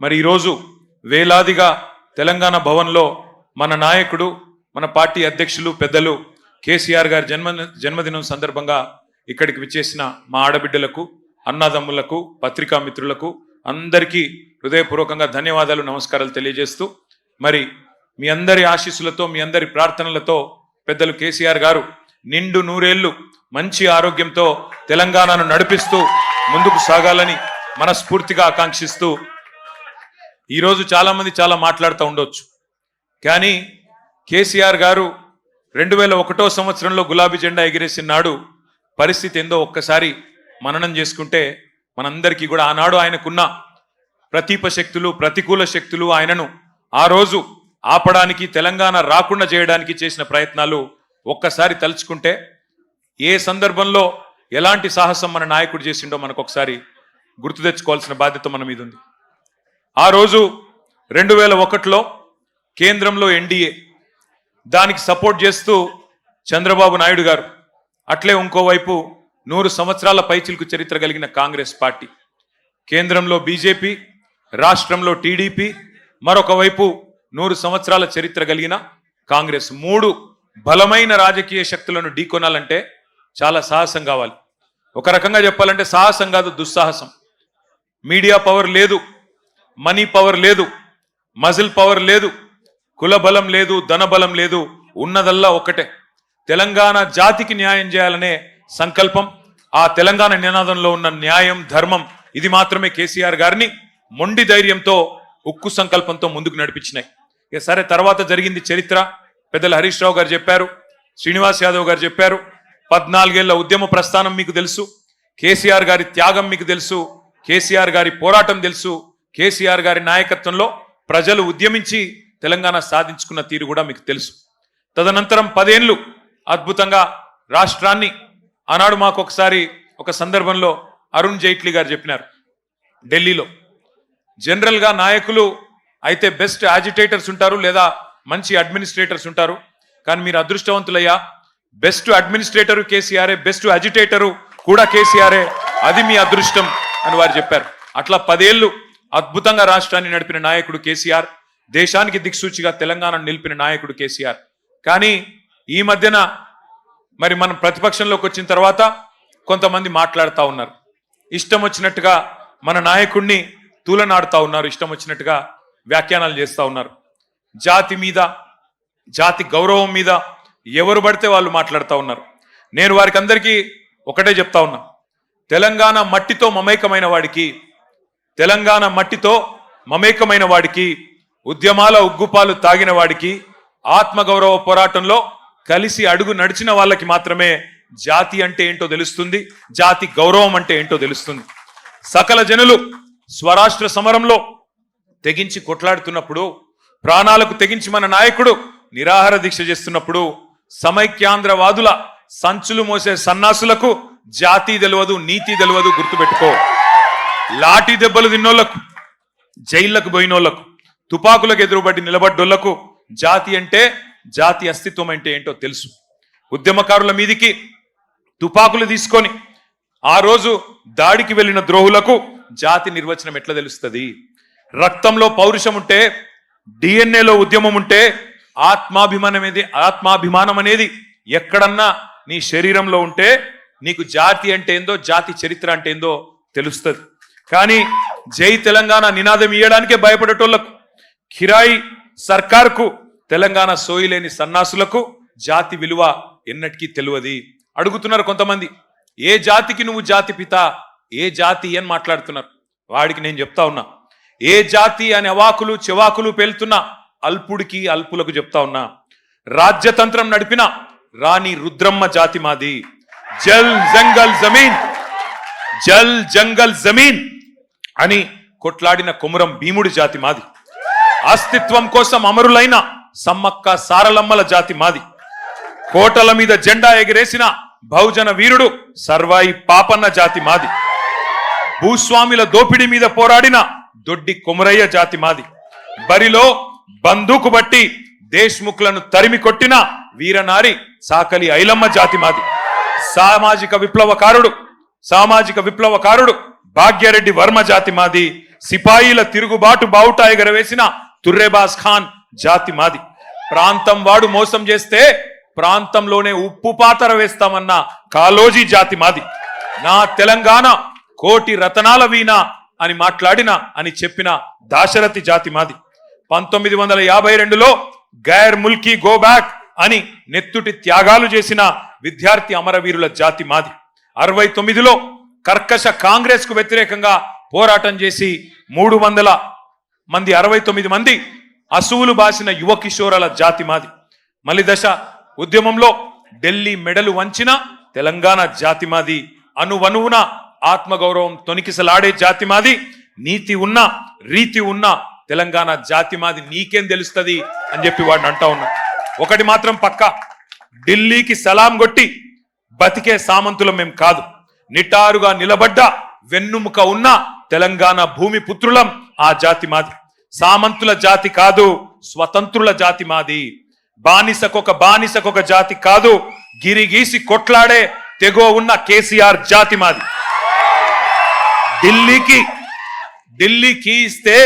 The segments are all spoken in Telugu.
మరి ఈరోజు వేలాదిగా తెలంగాణ భవన్లో మన నాయకుడు, మన పార్టీ అధ్యక్షులు పెద్దలు కేసీఆర్ గారి జన్మదినం సందర్భంగా ఇక్కడికి విచ్చేసిన మా ఆడబిడ్డలకు, అన్నదమ్ములకు, పత్రికా మిత్రులకు అందరికీ హృదయపూర్వకంగా ధన్యవాదాలు, నమస్కారాలు తెలియజేస్తూ, మరి మీ అందరి ఆశీస్సులతో, మీ అందరి ప్రార్థనలతో పెద్దలు కేసీఆర్ గారు నిండు నూరేళ్లు మంచి ఆరోగ్యంతో తెలంగాణను నడిపిస్తూ ముందుకు సాగాలని మనస్ఫూర్తిగా ఆకాంక్షిస్తూ, ఈరోజు చాలామంది చాలా మాట్లాడుతూ ఉండొచ్చు, కానీ కేసీఆర్ గారు 2001 సంవత్సరంలో గులాబీ జెండా ఎగిరేసిన నాడు పరిస్థితి ఏందో ఒక్కసారి మననం చేసుకుంటే మనందరికీ కూడా ఆనాడు ఆయనకున్న ప్రతీప శక్తులు, ప్రతికూల శక్తులు ఆయనను ఆ రోజు ఆపడానికి, తెలంగాణ రాకుండా చేయడానికి చేసిన ప్రయత్నాలు ఒక్కసారి తలుచుకుంటే ఏ సందర్భంలో ఎలాంటి సాహసం మన నాయకుడు చేసిండో మనకు ఒకసారి గుర్తు తెచ్చుకోవాల్సిన బాధ్యత మన మీద ఉంది. ఆ రోజు 2001లో కేంద్రంలో ఎన్డీఏ, దానికి సపోర్ట్ చేస్తూ చంద్రబాబు నాయుడు గారు, అట్లే ఇంకోవైపు 100 సంవత్సరాల పైచిలుకు చరిత్ర కలిగిన కాంగ్రెస్ పార్టీ, కేంద్రంలో బీజేపీ, రాష్ట్రంలో టీడీపీ, మరొక వైపు 100 సంవత్సరాల చరిత్ర కలిగిన కాంగ్రెస్, 3 బలమైన రాజకీయ శక్తులను ఢీకొనాలంటే చాలా సాహసం కావాలి. ఒక రకంగా చెప్పాలంటే సాహసం కాదు, దుస్సాహసం. మీడియా పవర్ లేదు, మనీ పవర్ లేదు, మజిల్ పవర్ లేదు, కుల బలం లేదు, ధన బలం లేదు, ఉన్నదల్లా ఒక్కటే తెలంగాణ జాతికి న్యాయం చేయాలనే సంకల్పం. ఆ తెలంగాణ నినాదంలో ఉన్న న్యాయం, ధర్మం, ఇది మాత్రమే కేసీఆర్ గారిని మొండి ధైర్యంతో, ఉక్కు సంకల్పంతో ముందుకు నడిపించినాయి. ఇక సరే, తర్వాత జరిగింది చరిత్ర. పెద్దలు హరీష్ రావు గారు చెప్పారు, శ్రీనివాస్ యాదవ్ గారు చెప్పారు. 14 ఏళ్ల ఉద్యమ ప్రస్థానం మీకు తెలుసు, కేసీఆర్ గారి త్యాగం మీకు తెలుసు, కేసీఆర్ గారి పోరాటం తెలుసు, కేసీఆర్ గారి నాయకత్వంలో ప్రజలు ఉద్యమించి తెలంగాణ సాధించుకున్న తీరు కూడా మీకు తెలుసు. తదనంతరం 10 ఏళ్లు అద్భుతంగా రాష్ట్రాన్ని, ఆనాడు మాకు ఒకసారి ఒక సందర్భంలో అరుణ్ జైట్లీ గారు చెప్పినారు, ఢిల్లీలో జనరల్గా నాయకులు అయితే బెస్ట్ యాజిటేటర్స్ ఉంటారు, లేదా మంచి అడ్మినిస్ట్రేటర్స్ ఉంటారు, కానీ మీరు అదృష్టవంతులయ్యా, బెస్ట్ అడ్మినిస్ట్రేటరు కేసీఆరే, బెస్ట్ అజిటేటరు కూడా కేసీఆరే, అది మీ అదృష్టం అని వారు చెప్పారు. అట్లా 10 ఏళ్లు అద్భుతంగా రాష్ట్రాన్ని నడిపిన నాయకుడు కేసీఆర్, దేశానికి దిక్సూచిగా తెలంగాణను నిలిపిన నాయకుడు కేసీఆర్. కానీ ఈ మధ్యన మరి మనం ప్రతిపక్షంలోకి వచ్చిన తర్వాత కొంతమంది మాట్లాడుతూ ఉన్నారు, ఇష్టం వచ్చినట్టుగా మన నాయకుడిని తూలనాడుతూ ఉన్నారు, ఇష్టం వచ్చినట్టుగా వ్యాఖ్యానాలు చేస్తూ ఉన్నారు. జాతి మీద, జాతి గౌరవం మీద ఎవరు పడితే వాళ్ళు మాట్లాడుతూ ఉన్నారు. నేను వారికి అందరికీ ఒకటే చెప్తా ఉన్నా, తెలంగాణ మట్టితో మమేకమైన వాడికి, తెలంగాణ మట్టితో మమేకమైన వాడికి, ఉద్యమాల ఉగ్గుపాలు తాగిన వాడికి, ఆత్మగౌరవ పోరాటంలో కలిసి అడుగు నడిచిన వాళ్ళకి మాత్రమే జాతి అంటే ఏంటో తెలుస్తుంది, జాతి గౌరవం అంటే ఏంటో తెలుస్తుంది. సకల జనులు స్వరాష్ట్ర సమరంలో తెగించి కొట్లాడుతున్నప్పుడు, ప్రాణాలకు తెగించి మన నాయకుడు నిరాహార దీక్ష చేస్తున్నప్పుడు, సమైక్యాంధ్రవాదుల సంచులు మోసే సన్నాసులకు జాతి తెలియదు, నీతి తెలియదు, గుర్తుపెట్టుకో. లాఠీ దెబ్బలు తిన్నోళ్లకు, జైళ్లకు పోయినోళ్లకు, తుపాకులకు ఎదురుబడి నిలబడ్డోళ్లకు జాతి అంటే, జాతి అస్తిత్వం అంటే ఏంటో తెలుసు. ఉద్యమకారుల మీదికి తుపాకులు తీసుకొని ఆ రోజు దాడికి వెళ్ళిన ద్రోహులకు జాతి నిర్వచనం ఎట్లా తెలుస్తుంది? రక్తంలో పౌరుషం ఉంటే, డిఎన్ఏలో ఉద్యమం ఉంటే, ఆత్మాభిమానం అనేది ఎక్కడన్నా నీ శరీరంలో ఉంటే నీకు జాతి అంటే ఏందో, జాతి చరిత్ర అంటే ఏందో తెలుస్తుంది. కానీ జై తెలంగాణ నినాదం ఇయ్యడానికే భయపడేటోళ్లకు, కిరాయి సర్కార్కు తెలంగాణ సోయిలేని సన్నాసులకు జాతి విలువ ఎన్నటికీ తెలియదు. అడుగుతున్నారు కొంతమంది, ఏ జాతికి నువ్వు జాతి పిత, ఏ జాతి అని మాట్లాడుతున్నారు. వాడికి నేను చెప్తా ఉన్నా, ఏ జాతి అని అవాకులు చెవాకులు పేలుతున్నా అల్పుడికి, అల్పులకు చెప్తా ఉన్నా, రాజ్యతంత్రం నడిపిన రాణి రుద్రమ్మ జాతి మాది. జల్ జంగల్ జమీన్, జల్ జంగల్ జమీన్ అని కొట్లాడిన కొమురం భీముడి జాతి మాది. అస్తిత్వం కోసం అమరులైన సమ్మక్క సారలమ్మల జాతి మాది. కోటల మీద జెండా ఎగిరేసిన బహుజన వీరుడు సర్వాయి పాపన్న జాతి మాది. భూస్వాముల దోపిడీ మీద పోరాడిన దొడ్డి కొమరయ్య జాతి మాది. బరిలో బందూకు బట్టి దేశ్ముఖులను తరిమి కొట్టిన వీరనారి సాకలి ఐలమ్మ జాతి మాది. సామాజిక విప్లవకారుడు భాగ్యరెడ్డి వర్మ జాతి మాది. సిపాయిల తిరుగుబాటు బావుట ఎగరవేసిన తుర్రెబాజ్ ఖాన్ జాతి మాది. ప్రాంతం వాడు మోసం చేస్తే ప్రాంతంలోనే ఉప్పు పాతర వేస్తామన్న కాలోజీ జాతి మాది. నా తెలంగాణ కోటి రతనాల వీణ అని మాట్లాడిన అని చెప్పిన దాశరథి జాతి మాది. 1952లో గైర్ ముల్కీ గో బ్యాక్ అని నెత్తుటి త్యాగాలు చేసిన విద్యార్థి అమరవీరుల జాతి మాది. 69లో కర్కశ కాంగ్రెస్ కు వ్యతిరేకంగా పోరాటం చేసి 300 మంది 69 మంది అసువులు బాసిన యువ కిషోరాల జాతి మాది. మలిదశ ఉద్యమంలో ఢిల్లీ మెడలు వంచిన తెలంగాణ జాతి మాది. అనువనువున ఆత్మగౌరవం తొనికిసలాడే జాతి మాది. నీతి ఉన్న రీతి ఉన్న తెలంగాణ జాతి మాది. నీకేం తెలుస్తుంది అని చెప్పి వాడిని అంటా ఉన్నా. ఒకటి మాత్రం పక్క, ఢిల్లీకి సలాం కొట్టి బతికే సామంతులం మేం కాదు. నిటారుగా నిలబడ్డ వెన్నుముక ఉన్న తెలంగాణ భూమి పుత్రులం ఆ జాతి మాది. సామంతుల జాతి కాదు, స్వతంత్రుల జాతి మాది. బానిసకొక జాతి కాదు, గిరిగీసి కొట్లాడే తెగో ఉన్న కేసీఆర్ జాతి మాది. ఢిల్లీకి ఇస్తే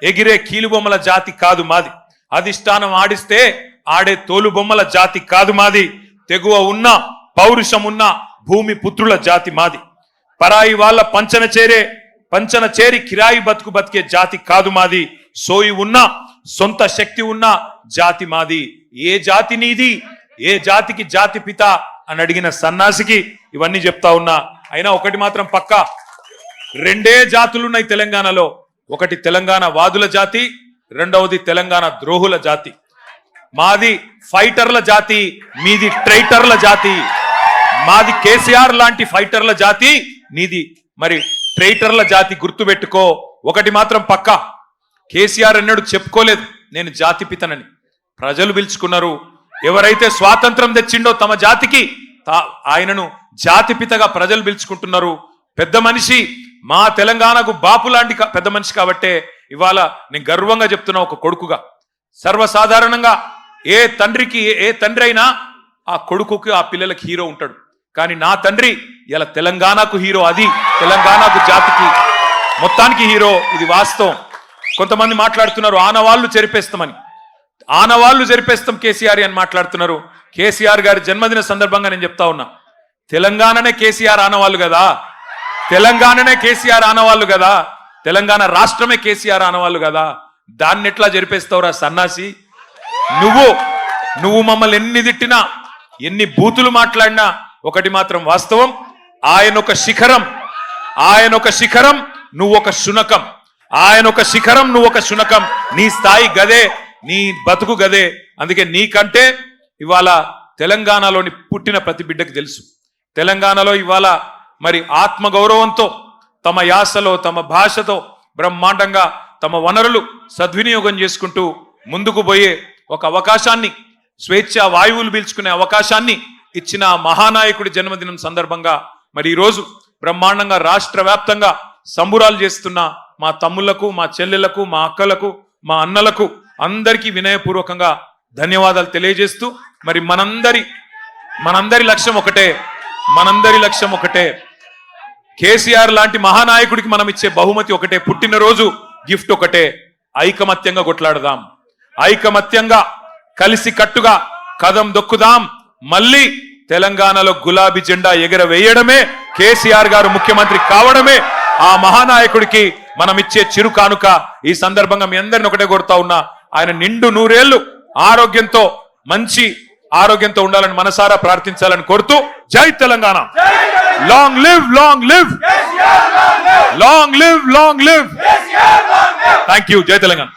ఎగిరే కీలుబొమ్మల జాతి కాదు మాది. అధిష్టానం ఆడిస్తే ఆడే తోలుబొమ్మల జాతి కాదు మాది. తెగువ ఉన్న పౌరుషం ఉన్న భూమి పుత్రుల జాతి మాది. పరాయి వాళ్ళ పంచన చేరి కిరాయి బతుకు బతికే జాతి కాదు మాది. సోయి ఉన్న సొంత శక్తి ఉన్న జాతి మాది. ఏ జాతి నీది, ఏ జాతికి జాతి పిత అని అడిగిన సన్నాసికి ఇవన్నీ చెప్తా ఉన్నా. అయినా ఒకటి మాత్రం పక్క, రెండే జాతులున్నాయి తెలంగాణలో. ఒకటి తెలంగాణ వాదుల జాతి, రెండవది తెలంగాణ ద్రోహుల జాతి. మాది ఫైటర్ల జాతి, మీది ట్రైటర్ల జాతి. మాది కేసీఆర్ లాంటి ఫైటర్ల జాతి, నీది మరి ట్రైటర్ల జాతి. గుర్తుపెట్టుకో. ఒకటి మాత్రం పక్క, కేసీఆర్ అన్నాడు చెప్పుకోలేదు నేను జాతి పితనని. ప్రజలు పిలుచుకున్నారు. ఎవరైతే స్వాతంత్రం తెచ్చిండో తమ జాతికి ఆయనను జాతి పితగా ప్రజలు పిలుచుకుంటున్నారు. పెద్ద మనిషి, మా తెలంగాణకు బాపు లాంటి పెద్ద మనిషి కాబట్టే ఇవాళ నేను గర్వంగా చెప్తున్నా ఒక కొడుకుగా. సర్వసాధారణంగా ఏ తండ్రి అయినా ఆ కొడుకుకి ఆ పిల్లలకి హీరో ఉంటాడు. కానీ నా తండ్రి ఇలా తెలంగాణకు హీరో. అది తెలంగాణకు జాతికి మొత్తానికి హీరో. ఇది వాస్తవం. కొంతమంది మాట్లాడుతున్నారు ఆనవాళ్లు చెరిపేస్తామని. ఆనవాళ్లు చెరిపేస్తాం కేసీఆర్ అని మాట్లాడుతున్నారు. కేసీఆర్ గారి జన్మదిన సందర్భంగా నేను చెప్తా ఉన్నా, తెలంగాణనే కేసీఆర్ ఆనవాళ్ళు కదా, తెలంగాణనే కేసీఆర్ ఆనవాళ్ళు కదా, తెలంగాణ రాష్ట్రమే కేసీఆర్ ఆనవాళ్ళు కదా. దాన్ని ఎట్లా జరిపేస్తావురా సన్నాసి? నువ్వు మమ్మల్ని ఎన్ని తిట్టినా, ఎన్ని బూతులు మాట్లాడినా ఒకటి మాత్రం వాస్తవం, ఆయన ఒక శిఖరం, నువ్వు ఒక శునకం. ఆయన ఒక శిఖరం, నువ్వు ఒక శునకం. నీ స్థాయి గదే, నీ బతుకు గదే. అందుకే నీకంటే ఇవాళ తెలంగాణలోని పుట్టిన ప్రతి బిడ్డకు తెలుసు. తెలంగాణలో ఇవాళ మరి ఆత్మగౌరవంతో తమ యాసలో తమ భాషతో బ్రహ్మాండంగా తమ వనరులు సద్వినియోగం చేసుకుంటూ ముందుకు పోయే ఒక అవకాశాన్ని, స్వేచ్ఛ వాయువులు పీల్చుకునే అవకాశాన్ని ఇచ్చిన మహానాయకుడి జన్మదినం సందర్భంగా మరి ఈరోజు బ్రహ్మాండంగా రాష్ట్ర వ్యాప్తంగా సంబురాలు చేస్తున్న మా తమ్ముళ్లకు, మా చెల్లెలకు, మా అక్కలకు, మా అన్నలకు అందరికీ వినయపూర్వకంగా ధన్యవాదాలు తెలియజేస్తూ మరి మనందరి లక్ష్యం ఒకటే, కేసీఆర్ లాంటి మహానాయకుడికి మనం ఇచ్చే బహుమతి ఒకటే, పుట్టినరోజు గిఫ్ట్ ఒకటే. ఐకమత్యంగా కొట్లాడదాం, ఐకమత్యంగా కలిసి కట్టుగా కదం దొక్కుదాం. మళ్ళీ తెలంగాణలో గులాబీ జెండా ఎగరవేయడమే, కేసీఆర్ గారు ముఖ్యమంత్రి కావడమే ఆ మహానాయకుడికి మనం ఇచ్చే చిరు కానుక. ఈ సందర్భంగా మీ అందరిని ఒకటే కోరుతా ఉన్నా, ఆయన నిండు 100 ఏళ్లు మంచి ఆరోగ్యంతో ఉండాలని మనసారా ప్రార్థించాలని కోరుతూ, జై Telangana, long live. Thank you. జై తెలంగాణ.